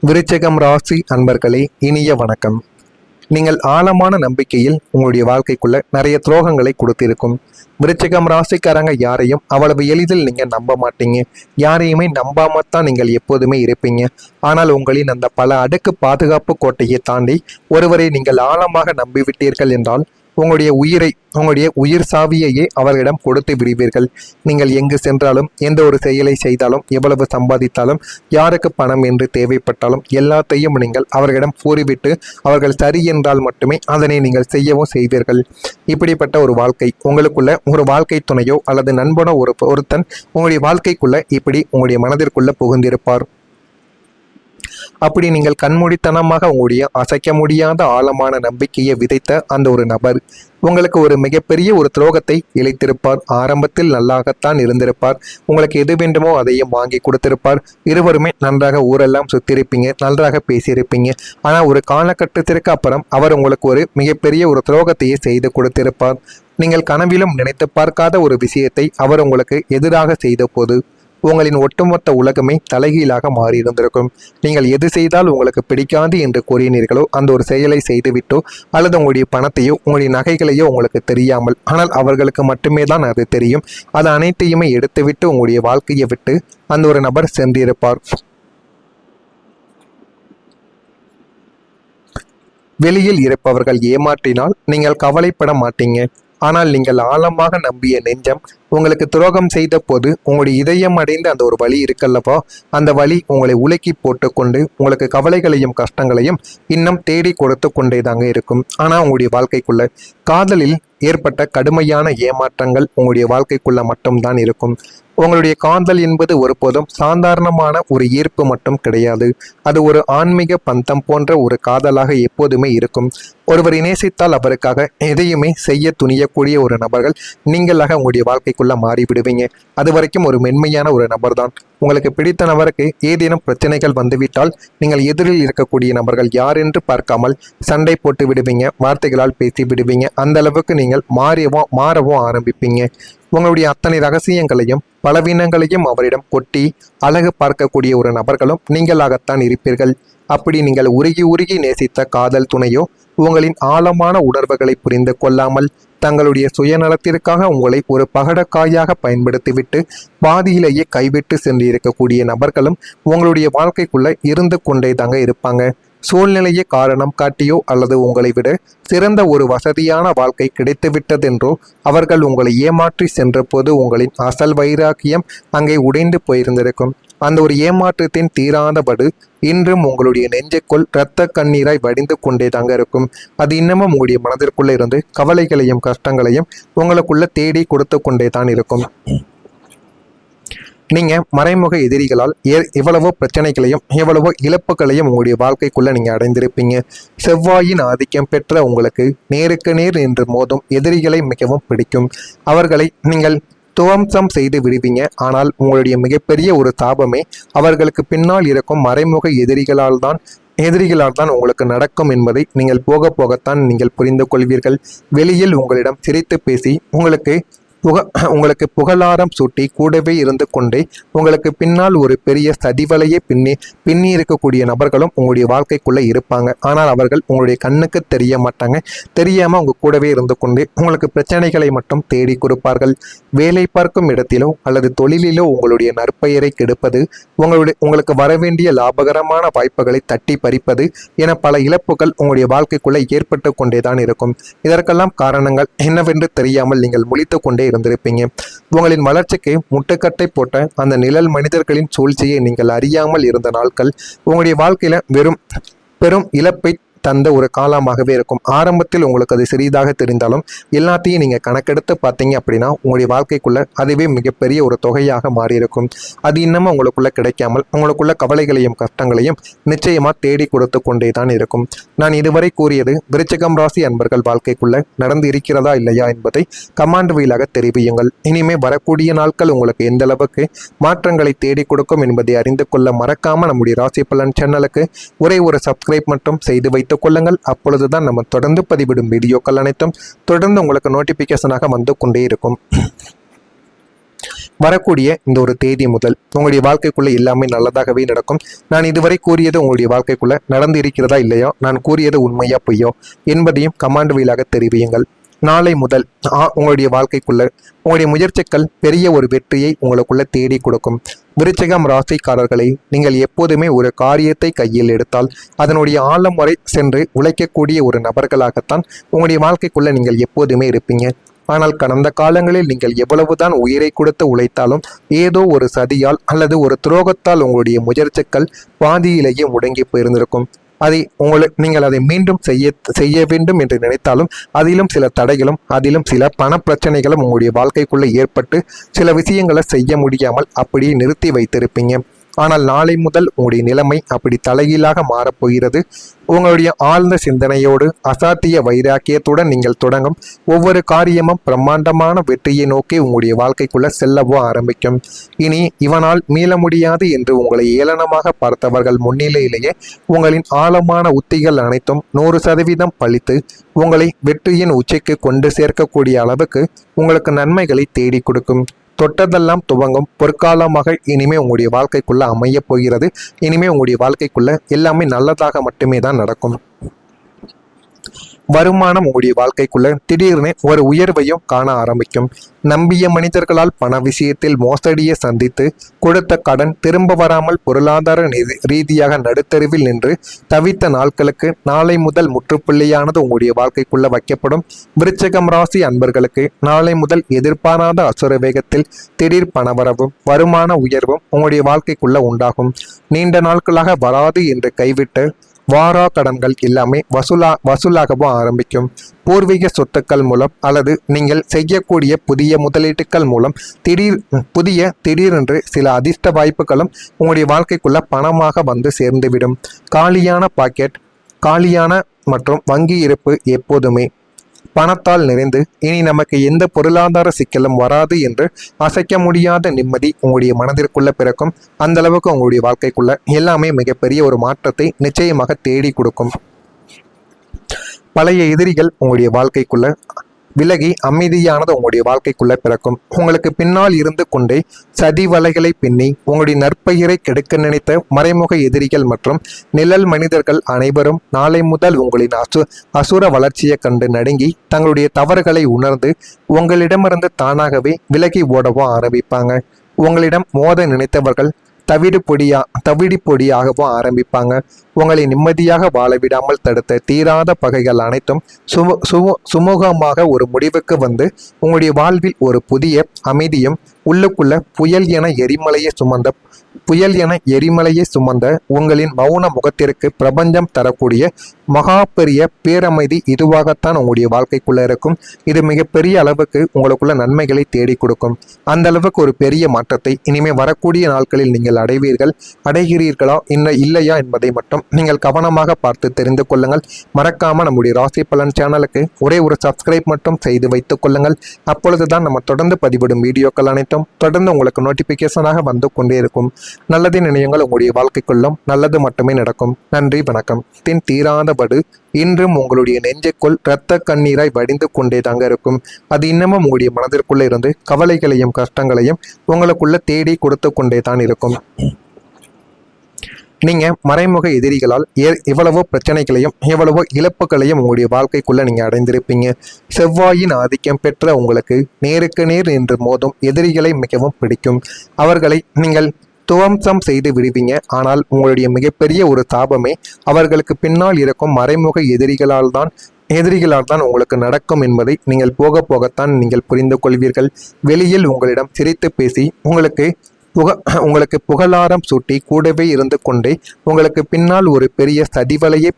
விருச்சிகம் ராசி அன்பர்களே, இனிய வணக்கம். நீங்கள் ஆழமான நம்பிக்கையில் உங்களுடைய வாழ்க்கைக்குள்ள நிறைய துரோகங்களை கொடுத்திருக்கும். விருச்சிகம் ராசிக்காரங்க யாரையும் அவ்வளவு எளிதில் நீங்க நம்ப மாட்டீங்க. யாரையுமே நம்பாமத்தான் நீங்கள் எப்போதுமே இருப்பீங்க. ஆனால் உங்களின் அந்த பல அடுக்கு பாதுகாப்பு கோட்டையை தாண்டி ஒருவரை நீங்கள் ஆழமாக நம்பிவிட்டீர்கள் என்றால் உங்களுடைய உயிர் சாவியையே அவர்களிடம் கொடுத்து விடுவீர்கள். நீங்கள் எங்கு சென்றாலும், எந்த ஒரு செயலை செய்தாலும், எவ்வளவு சம்பாதித்தாலும், யாருக்கு பணம் என்று தேவைப்பட்டாலும் எல்லாத்தையும் நீங்கள் அவர்களிடம் கூறிவிட்டு அவர்கள் சரி என்றால் மட்டுமே அதனை நீங்கள் செய்யவும் செய்வீர்கள். இப்படிப்பட்ட ஒரு வாழ்க்கை உங்களுக்குள்ள ஒரு வாழ்க்கை துணையோ அல்லது நண்பனோ ஒருத்தன் உங்களுடைய வாழ்க்கைக்குள்ள இப்படி உங்களுடைய மனதிற்குள்ள புகுந்திருப்பார். அப்படி நீங்கள் கண்மூடித்தனமாக உங்களுடைய அசைக்க முடியாத ஆழமான நம்பிக்கையை விதைத்த அந்த ஒரு நபர் உங்களுக்கு ஒரு மிகப்பெரிய ஒரு துரோகத்தை இழைத்திருப்பார். ஆரம்பத்தில் நல்லாகத்தான் இருந்திருப்பார். உங்களுக்கு எது வேண்டுமோ அதையும் வாங்கி கொடுத்திருப்பார். இருவருமே நன்றாக ஊரெல்லாம் சுத்திருப்பீங்க, நன்றாக பேசியிருப்பீங்க. ஆனால் ஒரு காலகட்டத்திற்கு அப்புறம் அவர் உங்களுக்கு ஒரு மிகப்பெரிய ஒரு துரோகத்தையே செய்து கொடுத்திருப்பார். நீங்கள் கனவிலும் நினைத்து பார்க்காத ஒரு விஷயத்தை அவர் உங்களுக்கு எதிராக செய்த போது உங்களின் ஒட்டுமொத்த உலகமே தலைகீழாக மாறியிருந்திருக்கும். நீங்கள் எது செய்தால் உங்களுக்கு பிடிக்காது என்று கூறினீர்களோ அந்த ஒரு செயலை செய்துவிட்டோ அல்லது உங்களுடைய பணத்தையோ உங்களுடைய நகைகளையோ உங்களுக்கு தெரியாமல், ஆனால் அவர்களுக்கு மட்டுமே தான் அது தெரியும், அது அனைத்தையுமே எடுத்துவிட்டு உங்களுடைய வாழ்க்கையை விட்டு அந்த ஒரு நபர் சென்றிருப்பார். வெளியில் இருப்பவர்கள் ஏமாற்றினால் நீங்கள் கவலைப்பட மாட்டீங்க. ஆனால் நீங்கள் ஆழமாக நம்பிய நெஞ்சம் உங்களுக்கு துரோகம் செய்த போது உங்களுடைய இதயம் அடைந்த அந்த ஒரு வலி இருக்கல்லவா, அந்த வலி உங்களை உலுக்கி போட்டுக்கொண்டு உங்களுக்கு கவலைகளையும் கஷ்டங்களையும் இன்னும் தேடி கொடுத்து கொண்டே தாங்க இருக்கும். ஆனால் உங்களுடைய வாழ்க்கைக்குள்ள காதலில் ஏற்பட்ட கடுமையான ஏமாற்றங்கள் உங்களுடைய வாழ்க்கைக்குள்ள மட்டும்தான் இருக்கும். உங்களுடைய காதல் என்பது ஒருபோதும் சாதாரணமான ஒரு ஈர்ப்பு மட்டும் கிடையாது. அது ஒரு ஆன்மீக பந்தம் போன்ற ஒரு காதலாக எப்போதுமே இருக்கும். ஒருவரை நேசித்தால் அவருக்காக எதையுமே செய்ய துணியக்கூடிய ஒரு நபர்கள் நீங்களாக உங்களுடைய வாழ்க்கைக்குள்ள மாறிவிடுவீங்க. அது வரைக்கும் ஒரு மென்மையான ஒரு நபர் தான். உங்களுக்கு பிடித்த நபருக்கு ஏதேனும் பிரச்சனைகள் வந்துவிட்டால் நீங்கள் எதிரில் இருக்கக்கூடிய நபர்கள் யார் என்று பார்க்காமல் சண்டை போட்டு விடுவீங்க, வார்த்தைகளால் பேசி விடுவீங்க. அந்த அளவுக்கு நீங்கள் மாறவும் ஆரம்பிப்பீங்க. உங்களுடைய அத்தனை ரகசியங்களையும் பலவீனங்களையும் அவரிடம் கொட்டி அழகு பார்க்கக்கூடிய ஒரு நபர்களும் நீங்களாகத்தான் இருப்பீர்கள். அப்படி நீங்கள் உருகி நேசித்த காதல் துணையோ உங்களின் ஆழமான உணர்வுகளை புரிந்து கொள்ளாமல் தங்களுடைய சுயநலத்திற்காக உங்களை ஒரு பகடக்காயாக பயன்படுத்திவிட்டு பாதியிலேயே கைவிட்டு சென்று இருக்கக்கூடிய நபர்களும் உங்களுடைய வாழ்க்கைக்குள்ள இருந்து கொண்டே தாங்க இருப்பாங்க. சூழ்நிலையை காரணம் காட்டியோ அல்லது உங்களை விட சிறந்த ஒரு வசதியான வாழ்க்கை கிடைத்துவிட்டதென்றோ அவர்கள் உங்களை ஏமாற்றி சென்ற போது உங்களின் அசல் வைராக்கியம் அங்கே உடைந்து போயிருந்திருக்கும். அந்த ஒரு ஏமாற்றத்தின் தீராதபடு இன்றும் உங்களுடைய நெஞ்சுக்குள் இரத்த கண்ணீராய் வடிந்து கொண்டே தாங்க இருக்கும். அது இன்னமும் உங்களுடைய மனதிற்குள்ள இருந்து கவலைகளையும் கஷ்டங்களையும் உங்களுக்குள்ள தேடி கொடுத்து கொண்டே தான் இருக்கும். நீங்க மறைமுக எதிரிகளால் எவ்வளவோ பிரச்சனைகளையும் எவ்வளவோ இழப்புகளையும் உங்களுடைய வாழ்க்கைக்குள்ள நீங்க அடைந்திருப்பீங்க. செவ்வாயின் ஆதிக்கம் பெற்ற உங்களுக்கு நேருக்கு நேர் என்று மோதும் எதிரிகளை மிகவும் பிடிக்கும். அவர்களை நீங்கள் துவம்சம் செய்து விடுவீங்க. ஆனால் உங்களுடைய மிகப்பெரிய ஒரு தாபமே அவர்களுக்கு பின்னால் இருக்கும் மறைமுக எதிரிகளால் தான் உங்களுக்கு நடக்கும் என்பதை நீங்கள் போக போகத்தான் நீங்கள் புரிந்து கொள்வீர்கள். வெளியில் உங்களிடம் சிரித்து பேசி உங்களுக்கு புகழாரம் சூட்டி கூடவே இருந்து கொண்டே உங்களுக்கு பின்னால் ஒரு பெரிய சதிவலையை பின்னி இருக்கக்கூடிய நபர்களும் உங்களுடைய வாழ்க்கைக்குள்ளே இருப்பாங்க. ஆனால் அவர்கள் உங்களுடைய கண்ணுக்கு தெரிய மாட்டாங்க. தெரியாமல் உங்கள் கூடவே இருந்து கொண்டே உங்களுக்கு பிரச்சனைகளை மட்டும் தேடி கொடுப்பார்கள். வேலை பார்க்கும் இடத்திலோ அல்லது தொழிலிலோ உங்களுடைய நற்பெயரை கெடுப்பது, உங்களுக்கு வரவேண்டிய லாபகரமான வாய்ப்புகளை தட்டி பறிப்பது என பல இழப்புகள் உங்களுடைய வாழ்க்கைக்குள்ளே ஏற்பட்டு கொண்டே தான் இருக்கும். இதற்கெல்லாம் காரணங்கள் என்னவென்று தெரியாமல் நீங்கள் முழித்து கொண்டே இருந்திருப்பீங்க. உங்களின் வளர்ச்சிக்கு முட்டுக்கட்டை போட்ட அந்த நிழல் மனிதர்களின் சூழ்ச்சியை நீங்கள் அறியாமல் இருந்த நாட்கள் உங்களுடைய வாழ்க்கையில பெரும் இழப்பை தந்த ஒரு காலமாகவே இருக்கும். ஆரம்பத்தில் உங்களுக்கு அது சிறிதாக தெரிந்தாலும் எல்லாத்தையும் நீங்கள் கணக்கெடுத்து பார்த்தீங்க அப்படின்னா உங்களுடைய வாழ்க்கைக்குள்ள அதுவே மிகப்பெரிய ஒரு தொகையாக மாறியிருக்கும். அது இன்னமும் உங்களுக்குள்ள கிடைக்காமல் உங்களுக்குள்ள கவலைகளையும் கஷ்டங்களையும் நிச்சயமாக தேடி கொடுத்து கொண்டே தான் இருக்கும். நான் இதுவரை கூறியது விருச்சிகம் ராசி அன்பர்கள் வாழ்க்கைக்குள்ள நடந்து இருக்கிறதா இல்லையா என்பதை கமாண்ட் வழியாக தெரிவியுங்கள். இனிமே வரக்கூடிய நாட்கள் உங்களுக்கு எந்த அளவுக்கு மாற்றங்களை தேடி கொடுக்கும் என்பதை அறிந்து கொள்ள மறக்காம நம்முடைய ராசி பலன் சேனலுக்கு ஒரே ஒரு சப்ஸ்கிரைப் மட்டும் செய்து வைத்து கொள்ளுங்கள். அப்பொழுதுதான் நம்ம தொடர்ந்து பதிவிடும் வீடியோக்கள் அனைத்தும் தொடர்ந்து உங்களுக்கு நோட்டிபிகேஷனாக வந்து கொண்டே இருக்கும். வரக்கூடிய இந்த ஒரு தேதி முதல் உங்களுடைய வாழ்க்கைக்குள்ள எல்லாமே நல்லதாகவே நடக்கும். நான் இதுவரை கூறியது உங்களுடைய வாழ்க்கைக்குள்ள நடந்து இருக்கிறதா இல்லையோ, நான் கூறியது உண்மையா பொய்யோ என்பதையும் கமாண்ட் வாயிலாக தெரிவியுங்கள். நாளை முதல் உங்களுடைய வாழ்க்கைக்குள்ள உங்களுடைய முயற்சிகள் பெரிய ஒரு வெற்றியை உங்களுக்குள்ள தேடி கொடுக்கும். விருச்சிகம் ராசிக்காரர்களை, நீங்கள் எப்போதுமே ஒரு காரியத்தை கையில் எடுத்தால் அதனுடைய ஆழம் வரை சென்று உழைக்கக்கூடிய ஒரு நபர்களாகத்தான் உங்களுடைய வாழ்க்கைக்குள்ள நீங்கள் எப்போதுமே இருப்பீங்க. ஆனால் கடந்த காலங்களில் நீங்கள் எவ்வளவுதான் உயிரை கொடுத்து உழைத்தாலும் ஏதோ ஒரு சதியால் அல்லது ஒரு துரோகத்தால் உங்களுடைய முயற்சிகள் பாதியிலேயே முடங்கி போயிருந்திருக்கும். நீங்கள் அதை மீண்டும் செய்ய வேண்டும் என்று நினைத்தாலும் அதிலும் சில தடைகளும் அதிலும் சில பண பிரச்சனைகளும் உங்களுடைய வாழ்க்கைக்குள்ள ஏற்பட்டு சில விஷயங்களை செய்ய முடியாமல் அப்படியே நிறுத்தி வைத்திருப்பீங்க. ஆனால் நாளை முதல் உங்களுடைய நிலைமை அப்படி தலைகீழாக மாறப்போகிறது. உங்களுடைய ஆழ்ந்த சிந்தனையோடு அசாத்திய வைராக்கியத்துடன் நீங்கள் தொடங்கும் ஒவ்வொரு காரியமும் பிரம்மாண்டமான வெற்றியை நோக்கி உங்களுடைய வாழ்க்கைக்குள்ள செல்லவோ ஆரம்பிக்கும். இனி இவனால் மீள முடியாது என்று உங்களை ஏளனமாக பார்த்தவர்கள் முன்னிலையிலேயே உங்களின் ஆழமான உத்திகள் அனைத்தும் 100% பழித்து உங்களை வெற்றியின் உச்சிக்கு கொண்டு சேர்க்கக்கூடிய அளவுக்கு உங்களுக்கு நன்மைகளை தேடி கொடுக்கும். தொட்டதெல்லாம் துவங்கும் பொற்காலமாக இனிமே உங்களுடைய வாழ்க்கைக்குள்ள அமைய போகிறது. இனிமே உங்களுடைய வாழ்க்கைக்குள்ள எல்லாமே நல்லதாக மட்டுமே தான் நடக்கும். வருமானம் உங்களுடைய வாழ்க்கைக்குள்ள திடீர்னு ஒரு உயர்வையும் காண ஆரம்பிக்கும். நம்பிய மனிதர்களால் பண விஷயத்தில் மோசடியை சந்தித்து கொடுத்த கடன் திரும்ப வராமல் பொருளாதார ரீதியாக நடுத்தருவில் நின்று தவித்த நாட்களுக்கு நாளை முதல் முற்றுப்புள்ளியானது உங்களுடைய வாழ்க்கைக்குள்ள வைக்கப்படும். விருச்சிகம் ராசி அன்பர்களுக்கு நாளை முதல் எதிர்பாராத அசுர வேகத்தில் திடீர் பணவரவும் வருமான உயர்வும் உங்களுடைய வாழ்க்கைக்குள்ள உண்டாகும். நீண்ட நாட்களாக வராது என்று கைவிட்டு வாரா கடன்கள் எல்லாமே வசூலாகவும் ஆரம்பிக்கும். பூர்வீக சொத்துக்கள் மூலம் அல்லது நீங்கள் செய்யக்கூடிய புதிய முதலீட்டுகள் மூலம் திடீரென்று சில அதிர்ஷ்ட வாய்ப்புகளும் உங்களுடைய வாழ்க்கைக்குள்ள பணமாக வந்து சேர்ந்துவிடும். காலியான மற்றும் வங்கி இருப்பு எப்போதுமே பணத்தால் நிறைந்து இனி நமக்கு எந்த பொருளாதார சிக்கலும் வராது என்று அசைக்க முடியாத நிம்மதி உங்களுடைய மனதிற்குள்ள பிறக்கும். அந்த அளவுக்கு உங்களுடைய வாழ்க்கைக்குள்ள எல்லாமே மிகப்பெரிய ஒரு மாற்றத்தை நிச்சயமாக தேடி கொடுக்கும். பழைய எதிரிகள் உங்களுடைய வாழ்க்கைக்குள்ள விலகி அமைதியானது உங்களுடைய வாழ்க்கைக்குள்ள பிறக்கும். உங்களுக்கு பின்னால் இருந்து கொண்டே சதி வலைகளை பின்னி உங்களுடைய நற்பெயரை கெடுக்க நினைத்த மறைமுக எதிரிகள் மற்றும் நிழல் மனிதர்கள் அனைவரும் நாளை முதல் உங்களின் அசுர வளர்ச்சியை கண்டு நடுங்கி தங்களுடைய தவறுகளை உணர்ந்து உங்களிடமிருந்து தானாகவே விலகி ஓடவும் ஆரம்பிப்பாங்க. உங்களிடம் மோத நினைத்தவர்கள் தவிடு பொடியாகவும் ஆரம்பிப்பாங்க. உங்களை நிம்மதியாக வாழவிடாமல் தடுத்த தீராத பகைகள் அனைத்தும் சுமூகமாக ஒரு முடிவுக்கு வந்து உங்களுடைய வாழ்வில் ஒரு புதிய அமைதியும் உள்ளுக்குள்ள புயல் என எரிமலையை சுமந்த உங்களின் மௌன முகத்திற்கு பிரபஞ்சம் தரக்கூடிய மகா பெரிய பேரமைதி இதுவாகத்தான் உங்களுடைய வாழ்க்கைக்குள்ள இருக்கும். இது மிகப்பெரிய அளவுக்கு உங்களுக்குள்ள நன்மைகளை தேடி கொடுக்கும். அந்த அளவுக்கு ஒரு பெரிய மாற்றத்தை இனிமே வரக்கூடிய நாட்களில் நீங்கள் அடைகிறீர்களா இல்லையா என்பதை மட்டும் நீங்கள் கவனமாக பார்த்து தெரிந்து கொள்ளுங்கள். மறக்காம நம்முடைய ராசி பலன் சேனலுக்கு ஒரே ஒரு சப்ஸ்கிரைப் மட்டும் செய்து வைத்துக் கொள்ளுங்கள். அப்பொழுதுதான் நம்ம தொடர்ந்து பதிவிடும் வீடியோக்கள் அனைத்தும் தொடர்ந்து உங்களுக்கு நோட்டிபிகேஷனாக வந்து கொண்டே இருக்கும். நல்லதை நினையுங்கள், உங்களுடைய வாழ்க்கைக்குள்ளும் நல்லது மட்டுமே நடக்கும். நன்றி, வணக்கம். தீராத படு இன்றும் உங்களுடைய நெஞ்சுக்குள் இரத்த கண்ணீராய் வடிந்து கொண்டே தாங்க இருக்கும். அது இன்னமும் உங்களுடைய மனதிற்குள்ள இருந்து கவலைகளையும் கஷ்டங்களையும் உங்களுக்குள்ள தேடி கொடுத்து கொண்டே தான் இருக்கும். நீங்க மறைமுக எதிரிகளால் எவ்வளவோ பிரச்சனைகளையும் எவ்வளவோ இழப்புகளையும் உங்களுடைய வாழ்க்கைக்குள்ள நீங்க அடைந்திருப்பீங்க. செவ்வாயின் ஆதிக்கம் பெற்ற உங்களுக்கு நேருக்கு நேர் என்று மோதும் எதிரிகளை மிகவும் பிடிக்கும். அவர்களை நீங்கள் துவம்சம் செய்து விடுவீங்க. ஆனால் உங்களுடைய மிகப்பெரிய ஒரு தாபமே அவர்களுக்கு பின்னால் இருக்கும் மறைமுக எதிரிகளால் தான் உங்களுக்கு நடக்கும் என்பதை நீங்கள் போக போகத்தான் நீங்கள் புரிந்து கொள்வீர்கள். வெளியில் உங்களிடம் சிரித்து பேசி உங்களுக்கு புகழாரம் சூட்டி கூடவே இருந்து கொண்டே உங்களுக்கு பின்னால் ஒரு பெரிய சதிவலையை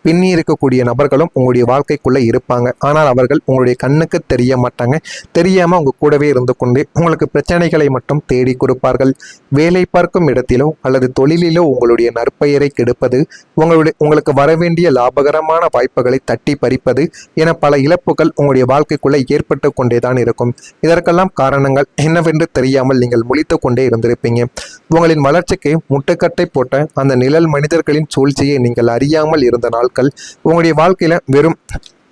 பின்னி இருக்கக்கூடிய நபர்களும் உங்களுடைய வாழ்க்கைக்குள்ள இருப்பாங்க. ஆனால் அவர்கள் உங்களுடைய கண்ணுக்கு தெரிய மாட்டாங்க. தெரியாம உங்க கூடவே இருந்து கொண்டே உங்களுக்கு பிரச்சனைகளை மட்டும் தேடி கொடுப்பார்கள். வேலை பார்க்கும் இடத்திலோ அல்லது தொழிலிலோ உங்களுடைய நற்பெயரை கெடுப்பது, உங்களுக்கு வரவேண்டிய லாபகரமான வாய்ப்புகளை தட்டி பறிப்பது என பல இழப்புகள் உங்களுடைய வாழ்க்கைக்குள்ள ஏற்பட்டு கொண்டேதான் இருக்கும். இதற்கெல்லாம் காரணங்கள் என்னவென்று தெரியாமல் நீங்கள் முழித்து கொண்டே இருந்திருப்பீங்க. உங்களின் வளர்ச்சிக்கு முட்டுக்கட்டை போட்ட அந்த நிழல் மனிதர்களின் சூழ்ச்சியை நீங்கள் அறியாமல் இருந்த நாட்கள் உங்களுடைய வாழ்க்கையில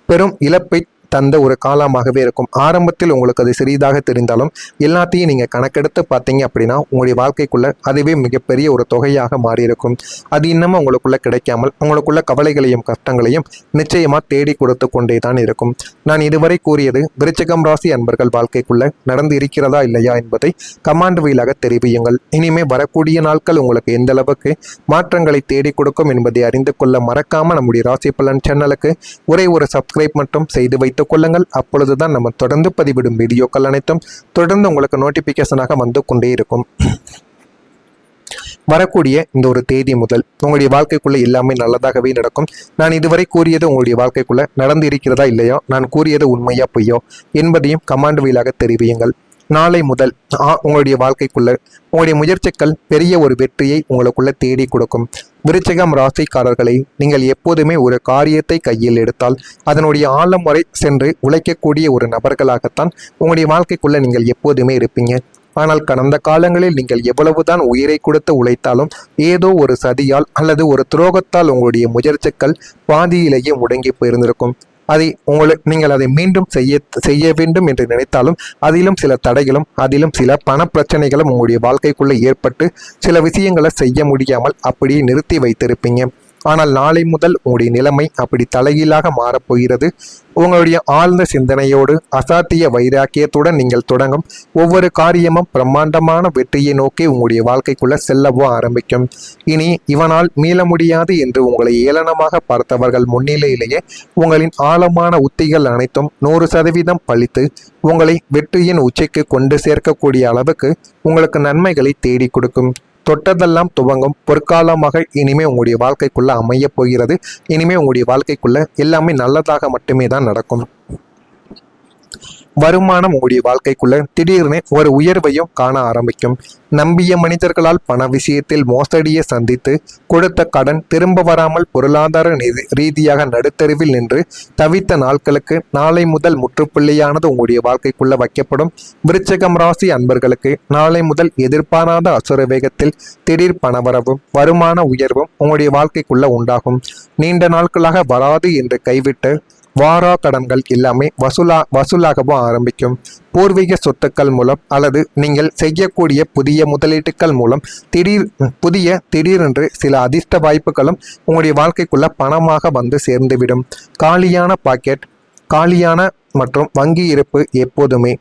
பெரும் இழப்பை தந்த ஒரு காலமாகவே இருக்கும். ஆரம்பத்தில் உங்களுக்கு அது சிறிதாக தெரிந்தாலும் எல்லாத்தையும் நீங்கள் கணக்கெடுத்து பார்த்தீங்க அப்படின்னா உங்களுடைய வாழ்க்கைக்குள்ள அதுவே மிகப்பெரிய ஒரு தொகையாக மாறியிருக்கும். அது இன்னமும் உங்களுக்குள்ள கிடைக்காமல் உங்களுக்குள்ள கவலைகளையும் கஷ்டங்களையும் நிச்சயமாக தேடி கொடுத்து கொண்டே தான் இருக்கும். நான் இதுவரை கூறியது விருச்சிகம் ராசி அன்பர்கள் வாழ்க்கைக்குள்ள நடந்து இருக்கிறதா இல்லையா என்பதை கமாண்ட் வழியாக தெரிவியுங்கள். இனிமே வரக்கூடிய நாட்கள் உங்களுக்கு எந்த அளவுக்கு மாற்றங்களை தேடி கொடுக்கும் என்பதை அறிந்து கொள்ள மறக்காம நம்முடைய ராசி பலன் சேனலுக்கு ஒரே ஒரு சப்ஸ்கிரைப் மட்டும் செய்து வைத்துக் கொள்ளுங்கள். அப்பொழுதுதான் நம்ம தொடர்ந்து பதிவிடும் வீடியோக்கள் அனைத்தும் தொடர்ந்து உங்களுக்கு நோட்டிபிகேஷனாக வந்து கொண்டே இருக்கும். வரக்கூடிய இந்த ஒரு தேதி முதல் உங்களுடைய வாழ்க்கைக்குள்ள எல்லாமே நல்லதாகவே நடக்கும். நான் இதுவரை கூறியது உங்களுடைய வாழ்க்கைக்குள்ள நடந்து இருக்கிறதா இல்லையா, நான் கூறியது உண்மையா பொய்யோ என்பதையும் கமாண்ட் வழியாக தெரிவியுங்கள். நாளை முதல் உங்களுடைய வாழ்க்கைக்குள்ள உங்களுடைய முயற்சிகள் பெரிய ஒரு வெற்றியை உங்களுக்குள்ள தேடி கொடுக்கும். விருச்சிகம் ராசிக்காரர்களை நீங்கள் எப்போதுமே ஒரு காரியத்தை கையில் எடுத்தால் அதனுடைய ஆழம் வரை சென்று உழைக்கக்கூடிய ஒரு நபர்களாகத்தான் உங்களுடைய வாழ்க்கைக்குள்ள நீங்கள் எப்போதுமே இருப்பீங்க. ஆனால் கடந்த காலங்களில் நீங்கள் எவ்வளவுதான் உயிரை கொடுத்து உழைத்தாலும் ஏதோ ஒரு சதியால் அல்லது ஒரு துரோகத்தால் உங்களுடைய முயற்சிகள் பாதியிலேயே முடங்கி போயிருந்திருக்கும். நீங்கள் அதை மீண்டும் செய்ய வேண்டும் என்று நினைத்தாலும் அதிலும் சில தடைகளும் அதிலும் சில பண பிரச்சனைகளும் உங்களுடைய வாழ்க்கைக்குள்ள ஏற்பட்டு சில விஷயங்களை செய்ய முடியாமல் அப்படியே நிறுத்தி வைத்திருப்பீங்க. ஆனால் நாளை முதல் உங்களுடைய நிலைமை அப்படி தலைகீழாக மாறப்போகிறது. உங்களுடைய ஆழ்ந்த சிந்தனையோடு அசாத்திய வைராக்கியத்துடன் நீங்கள் தொடங்கும் ஒவ்வொரு காரியமும் பிரம்மாண்டமான வெற்றியை நோக்கி உங்களுடைய வாழ்க்கைக்குள்ள செல்லவோ ஆரம்பிக்கும். இனி இவனால் மீள முடியாது என்று உங்களை ஏளனமாக பார்த்தவர்கள் முன்னிலையிலேயே உங்களின் ஆழமான உத்திகள் அனைத்தும் 100% பழித்து உங்களை வெற்றியின் உச்சிக்கு கொண்டு சேர்க்கக்கூடிய அளவுக்கு உங்களுக்கு நன்மைகளை தேடி கொடுக்கும். தொட்டதெல்லாம் துவங்கும் பொற்காலமாக இனிமே உங்களுடைய வாழ்க்கைக்குள்ள அமைய போகிறது. இனிமே உங்களுடைய வாழ்க்கைக்குள்ள எல்லாமே நல்லதாக மட்டுமே தான் நடக்கும். வருமானம் உங்களுடைய வாழ்க்கைக்குள்ள திடீர்னு ஒரு உயர்வையும் காண ஆரம்பிக்கும். நம்பிய மனிதர்களால் பண விஷயத்தில் மோசடியை சந்தித்து கொடுத்த கடன் திரும்ப வராமல் பொருளாதார ரீதியாக நடுத்தருவில் நின்று தவித்த நாட்களுக்கு நாளை முதல் முற்றுப்புள்ளியானது உங்களுடைய வாழ்க்கைக்குள்ள வைக்கப்படும். விருச்சிகம் ராசி அன்பர்களுக்கு நாளை முதல் எதிர்பாராத அசுர வேகத்தில் திடீர் பணவரவும் வருமான உயர்வும் உங்களுடைய வாழ்க்கைக்குள்ள உண்டாகும். நீண்ட நாட்களாக வராது என்று கைவிட்டு வாரா கடன்கள் எல்லாமே வசூலாகவும் ஆரம்பிக்கும். பூர்வீக சொத்துக்கள் மூலம் அல்லது நீங்கள் செய்யக்கூடிய புதிய முதலீட்டுகள் மூலம் திடீரென்று சில அதிர்ஷ்ட வாய்ப்புகளும் உங்களுடைய வாழ்க்கைக்குள்ள பணமாக வந்து சேர்ந்துவிடும். காலியான மற்றும் வங்கி இருப்பு எப்போதுமே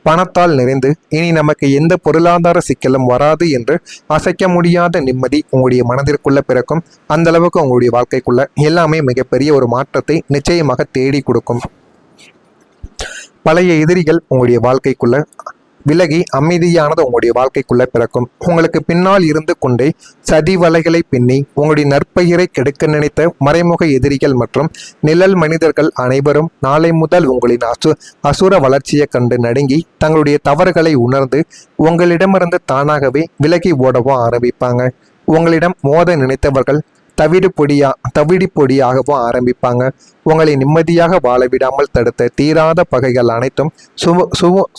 பணத்தால் நிறைந்து இனி நமக்கு எந்த பொருளாதார சிக்கலும் வராது என்று அசைக்க முடியாத நிம்மதி உங்களுடைய மனதிற்குள்ள பிறக்கும். அந்த அளவுக்கு உங்களுடைய வாழ்க்கைக்குள்ள எல்லாமே மிகப்பெரிய ஒரு மாற்றத்தை நிச்சயமாக தேடி கொடுக்கும். பழைய எதிரிகள் உங்களுடைய வாழ்க்கைக்குள்ள விலகி அமைதியானது உங்களுடைய வாழ்க்கைக்குள்ள பிறக்கும். உங்களுக்கு பின்னால் இருந்து கொண்டே சதி வலைகளை பின்னி உங்களுடைய நற்பெயரை கெடுக்க நினைத்த மறைமுக எதிரிகள் மற்றும் நிழல் மனிதர்கள் அனைவரும் நாளை முதல் உங்களின் அசுர வளர்ச்சியை கண்டு நடுங்கி தங்களுடைய தவறுகளை உணர்ந்து உங்களிடமிருந்து தானாகவே விலகி ஓடவும் ஆரம்பிப்பாங்க. உங்களிடம் மோத நினைத்தவர்கள் தவிடு பொடியாகவும் ஆரம்பிப்பாங்க. உங்களை நிம்மதியாக வாழ விடாமல் தடுத்த தீராத பகைகள் அனைத்தும்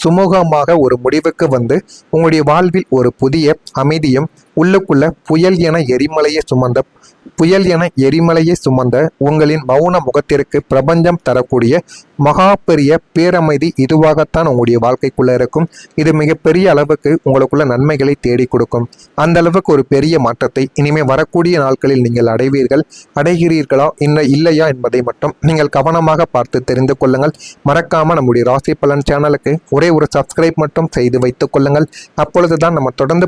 சுமூகமாக ஒரு முடிவுக்கு வந்து உங்களுடைய வாழ்வில் ஒரு புதிய அமைதியும் உள்ளுக்குள்ள புயல் என எரிமலையை சுமந்த உங்களின் மௌன முகத்திற்கு பிரபஞ்சம் தரக்கூடிய மகா பெரிய பேரமைதி இதுவாகத்தான் உங்களுடைய வாழ்க்கைக்குள்ள இருக்கும். இது மிகப்பெரிய அளவுக்கு உங்களுக்குள்ள நன்மைகளை தேடி கொடுக்கும். அந்த அளவுக்கு ஒரு பெரிய மாற்றத்தை இனிமே வரக்கூடிய நாட்களில் நீங்கள் அடைகிறீர்களா இல்லையா என்பதை மட்டும் நீங்கள் கவனமாக பார்த்து தெரிந்து கொள்ளுங்கள். மறக்காம நம்முடைய ராசி பலன் சேனலுக்கு ஒரே ஒரு சப்ஸ்கிரைப் மட்டும் செய்து வைத்துக் கொள்ளுங்கள். அப்பொழுதுதான் நம்ம தொடர்ந்து